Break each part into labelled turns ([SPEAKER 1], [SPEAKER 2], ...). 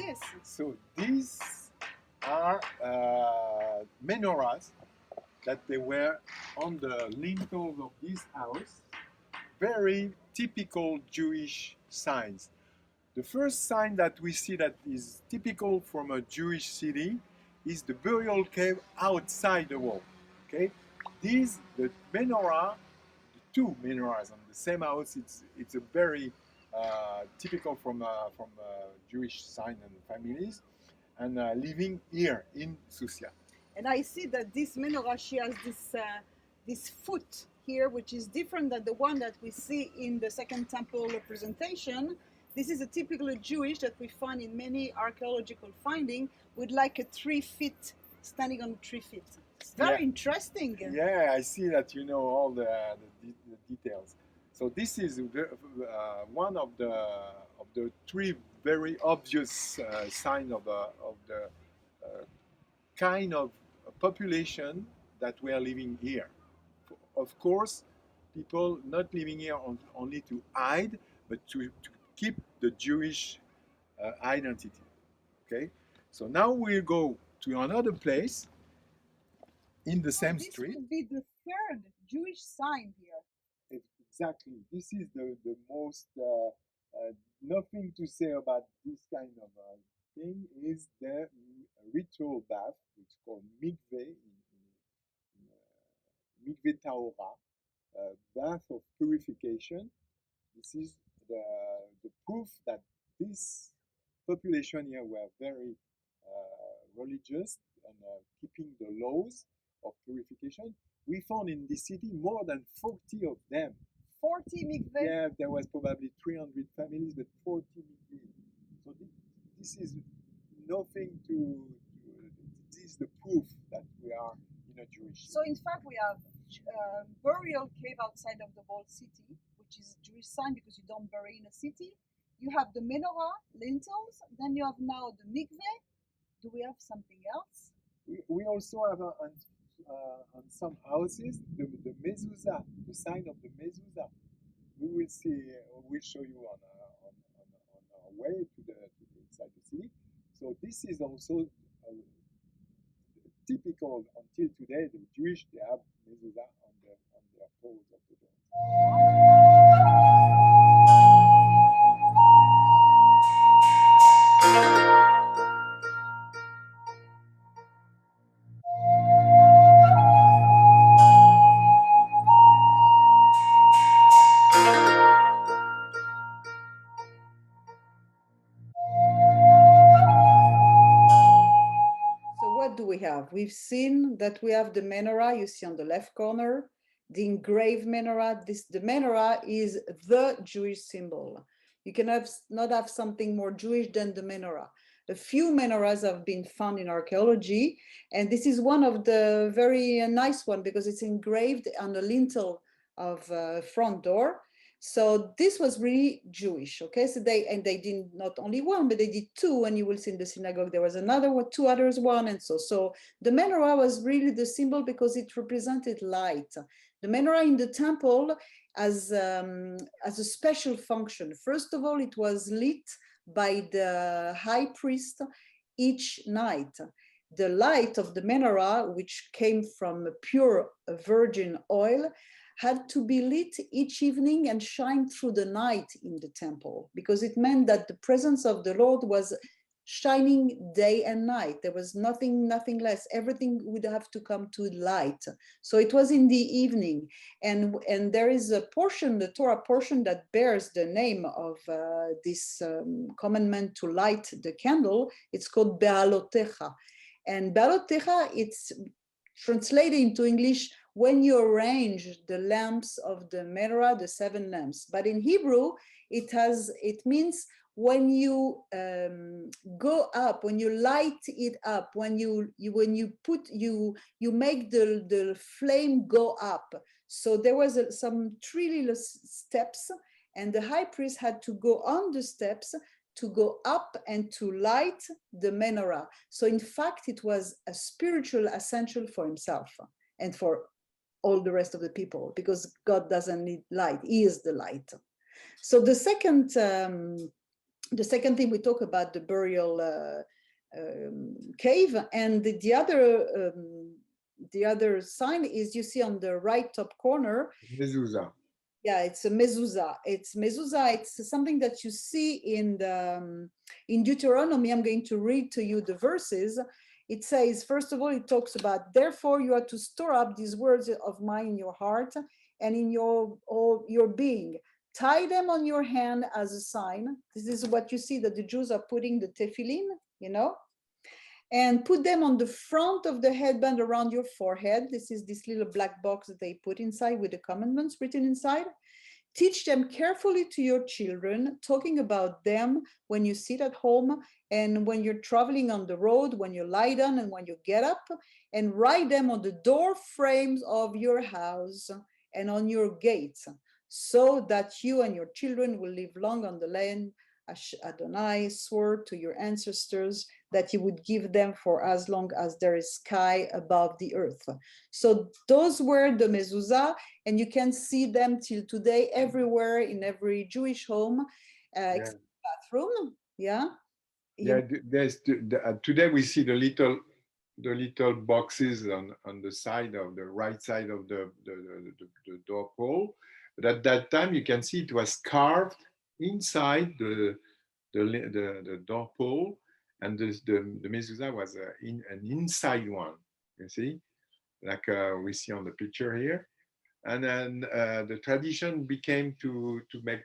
[SPEAKER 1] this?
[SPEAKER 2] So these are menorahs that they were on the lintels of this house. Very typical Jewish signs. The first sign that we see that is typical from a Jewish city is the burial cave outside the wall. Okay, the menorah, the two menorahs on the same house. It's a very typical from Jewish sign and families, and living here in Susya.
[SPEAKER 1] And I see that this menorah, she has this foot here, which is different than the one that we see in the Second Temple representation. This is a typical Jewish that we find in many archaeological findings, with like a 3 feet, standing on 3 feet. It's very interesting.
[SPEAKER 2] Yeah, I see that you know all the details. So this is one of the three very obvious signs of the kind of population that we are living here. Of course, people not living here only to hide, but to keep the Jewish identity. Okay, so now we'll go to another place in the same street.
[SPEAKER 1] This will be the third Jewish sign here.
[SPEAKER 2] Exactly. This is the most nothing to say about this kind of thing is the ritual bath, which is called mikveh mikveh tahora, bath of purification. This is the proof that this population here were very religious and keeping the laws of purification. We found in this city more than 40 of them.
[SPEAKER 1] 40 mikveh?
[SPEAKER 2] Yeah, there was probably 300 families, but 40 mikveh. So this is nothing this is the proof that we are in a Jewish city.
[SPEAKER 1] So in fact, we have burial cave outside of the walled city, which is a Jewish sign because you don't bury in a city. You have the menorah, lintels, then you have now the mikveh. Do we have something else?
[SPEAKER 2] We also have on some houses the mezuzah, the sign of the mezuzah. We will see. We'll show you on our way to the inside the city. So this is also typical until today. The Jewish, they have mezuzah on their poles of the door.
[SPEAKER 1] We've seen that we have the menorah, you see on the left corner, the engraved menorah. The menorah is the Jewish symbol. You can not have something more Jewish than the menorah. A few menorahs have been found in archaeology, and this is one of the very nice one because it's engraved on the lintel of front door. So this was really Jewish, okay? So they did not only one, but they did two, and you will see in the synagogue there was another one, two others, one, and so the menorah was really the symbol because it represented light. The menorah in the temple as a special function. First of all, it was lit by the high priest each night. The light of the menorah, which came from pure virgin oil, had to be lit each evening and shine through the night in the temple, because it meant that the presence of the Lord was shining day and night. There was nothing less. Everything would have to come to light. So it was in the evening. And there is a portion, the Torah portion, that bears the name of this commandment to light the candle. It's called Be'alotecha. And Be'alotecha, it's translated into English, when you arrange the lamps of the menorah, the 7 lamps. But in Hebrew, it means when you go up, when you light it up, when you make the flame go up. So there was some 3 little steps, and the high priest had to go on the steps to go up and to light the menorah. So in fact, it was a spiritual essential for himself and for all the rest of the people, because God doesn't need light, he is the light. So the second the second thing we talk about the burial cave, and the other sign is you see on the right top corner.
[SPEAKER 2] Mezuzah.
[SPEAKER 1] Yeah, it's a mezuzah. It's mezuzah. It's something that you see in Deuteronomy. I'm going to read to you the verses. It says, first of all, it talks about, therefore you are to store up these words of mine in your heart and in all your being. Tie them on your hand as a sign. This is what you see that the Jews are putting the tefillin, you know, and put them on the front of the headband around your forehead. This is this little black box that they put inside with the commandments written inside. Teach them carefully to your children, talking about them when you sit at home and when you're traveling on the road, when you lie down and when you get up, and write them on the door frames of your house and on your gates, so that you and your children will live long on the land Adonai swore to your ancestors that he would give them for as long as there is sky above the earth. So those were the mezuzah, and you can see them till today everywhere in every Jewish home, except bathroom. Yeah.
[SPEAKER 2] Yeah, there's today we see the little boxes on the side of the right side of the door pole. But at that time, you can see it was carved inside the door pole, and the mezuzah was an inside one. You see, like we see on the picture here. And then the tradition became to make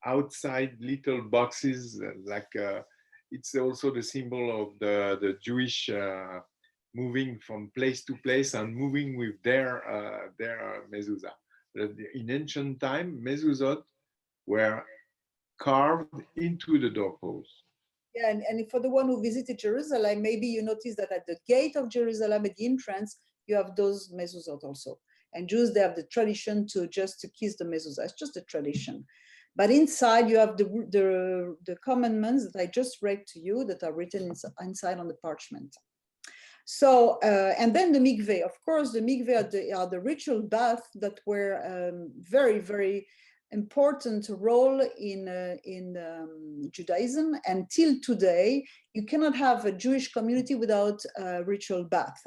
[SPEAKER 2] outside little boxes, like it's also the symbol of the Jewish moving from place to place and moving with their mezuzah. In ancient time, mezuzot were carved into the doorposts.
[SPEAKER 1] Yeah, and for the one who visited Jerusalem, maybe you notice that at the gate of Jerusalem, at the entrance, you have those mezuzot also. And Jews, they have the tradition to kiss the mezuzah. It's just a tradition. But inside, you have the commandments that I just read to you that are written inside on the parchment. So, and then the mikveh. Of course, the mikveh are the ritual bath that were very, very important role in Judaism. Until today, you cannot have a Jewish community without a ritual bath.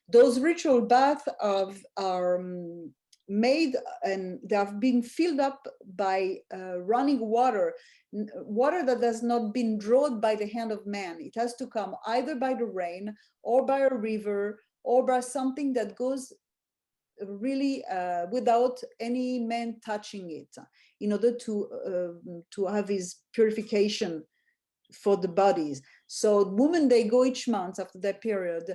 [SPEAKER 1] Those ritual baths are made, and they have been filled up by running water that has not been drawn by the hand of man. It has to come either by the rain or by a river or by something that goes really without any man touching it, in order to have his purification for the bodies. So women, they go each month after that period.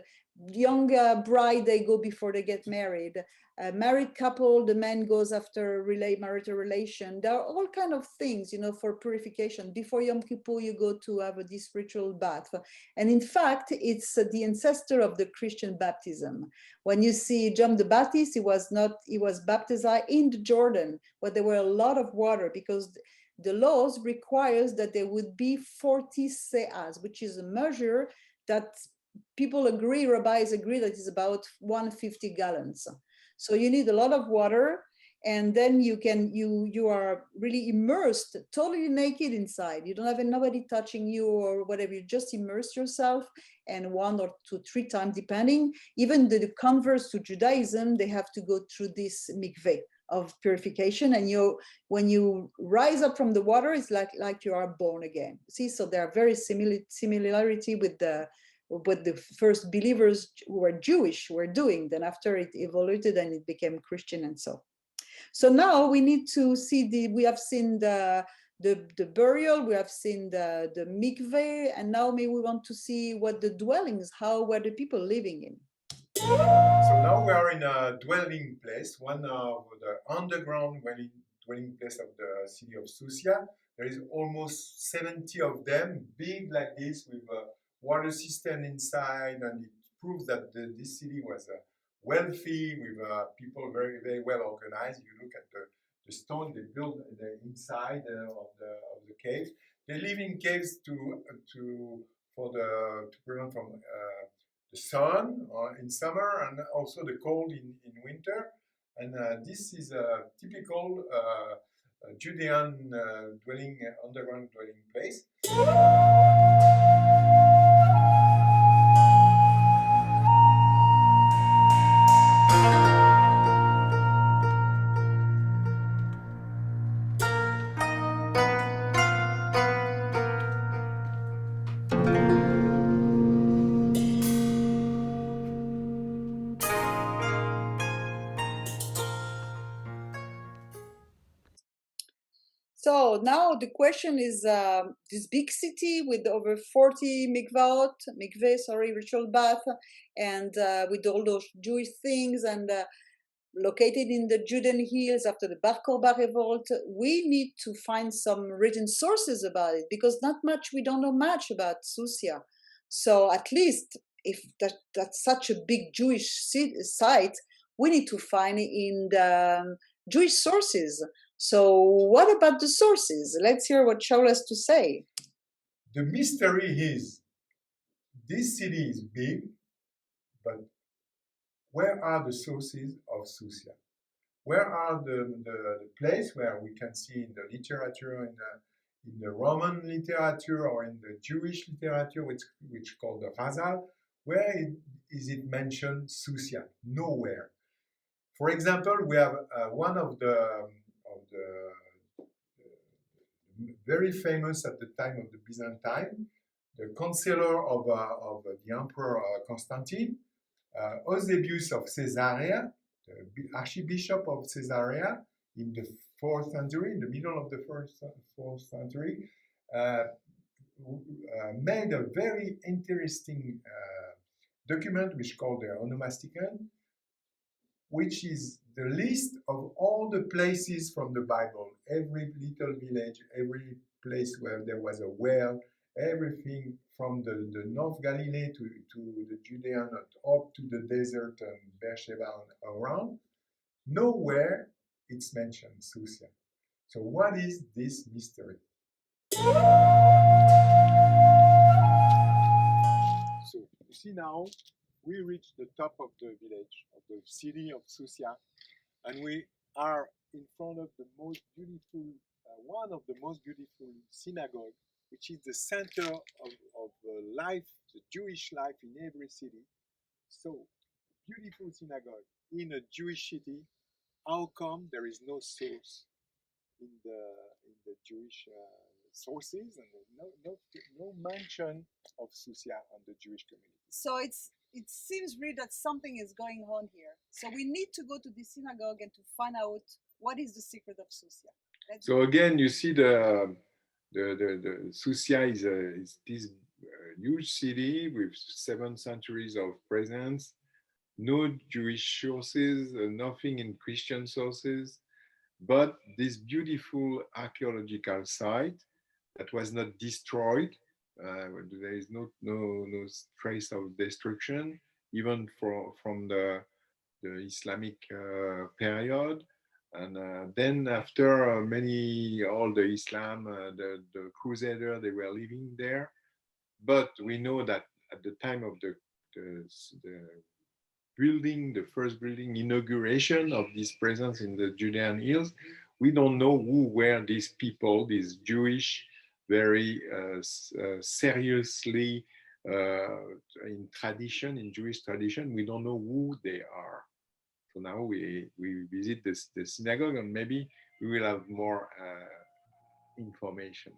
[SPEAKER 1] Young bride, they go before they get married. A married couple, the man goes after marital relation. There are all kind of things, you know, for purification. Before Yom Kippur, you go to have this ritual bath. And in fact, it's the ancestor of the Christian baptism. When you see John the Baptist, he was baptized in the Jordan, where there were a lot of water, because the laws requires that there would be 40 se'as, which is a measure that people agree, rabbis agree, that is about 150 gallons. So you need a lot of water, and then you are really immersed, totally naked inside. You don't have nobody touching you or whatever. You just immerse yourself, and 1 or 2, 3 times, depending. Even the converts to Judaism, they have to go through this mikveh of purification, and when you rise up from the water, it's like you are born again. See, so there are very similarity with what the first believers who were Jewish were doing. Then after it evolved and it became Christian, and so now we need to see we have seen the burial, we have seen the mikveh, and now maybe we want to see what the dwellings, how were the people living in.
[SPEAKER 2] So now we are in a dwelling place, one of the underground dwelling place of the city of Susya. There is almost 70 of them, big like this, with a water system inside, and it proves that this city was wealthy, with people very, very well organized. You look at the stone they built the inside of the caves. They live in caves to prevent from the sun in summer, and also the cold in winter. And this is a typical Judean underground dwelling place.
[SPEAKER 1] So now the question is, this big city with over 40 ritual bath, and with all those Jewish things, and located in the Judean Hills after the Bar Kokhba revolt, we need to find some written sources about it, because we don't know much about Susya. So at least if that's such a big Jewish site, we need to find it in the Jewish sources. So what about the sources? Let's hear what Shaul has to say.
[SPEAKER 2] The mystery is, this city is big, but where are the sources of Susya? Where are the place where we can see in the literature, in the Roman literature or in the Jewish literature, which called the Chazal, where is it mentioned Susya? Nowhere. For example, we have one of the very famous at the time of the Byzantine, the counselor of the Emperor Constantine, Eusebius of Caesarea, the Archbishop of Caesarea in the 4th century, in the middle of the 4th century, made a very interesting document which called the Onomasticon, which is the list of all the places from the Bible, every little village, every place where there was a well, everything from the North Galilee to the Judean up to the desert and Beersheba and around. Nowhere it's mentioned Susya. So what is this mystery? So you see now, we reached the top of the village, of the city of Susya, and we are in front of the most beautiful, one of the most beautiful synagogue, which is the center of life, the Jewish life in every city. So, beautiful synagogue in a Jewish city. How come there is no source in the Jewish sources, and no mention of Susya on the Jewish community?
[SPEAKER 1] So it seems really that something is going on here. So we need to go to the synagogue and to find out what is the secret of Susya.
[SPEAKER 2] So again, you see the Susya is this huge city with 7 centuries of presence, no Jewish sources, nothing in Christian sources, but this beautiful archaeological site that was not destroyed. There is no trace of destruction, even from the Islamic period. And then after all the Islam, the Crusader, they were living there. But we know that at the time of the building, the first building inauguration of this presence in the Judean Hills, we don't know who were these people, these Jewish, very seriously in tradition, in Jewish tradition, we don't know who they are. So now we visit the synagogue, and maybe we will have more information.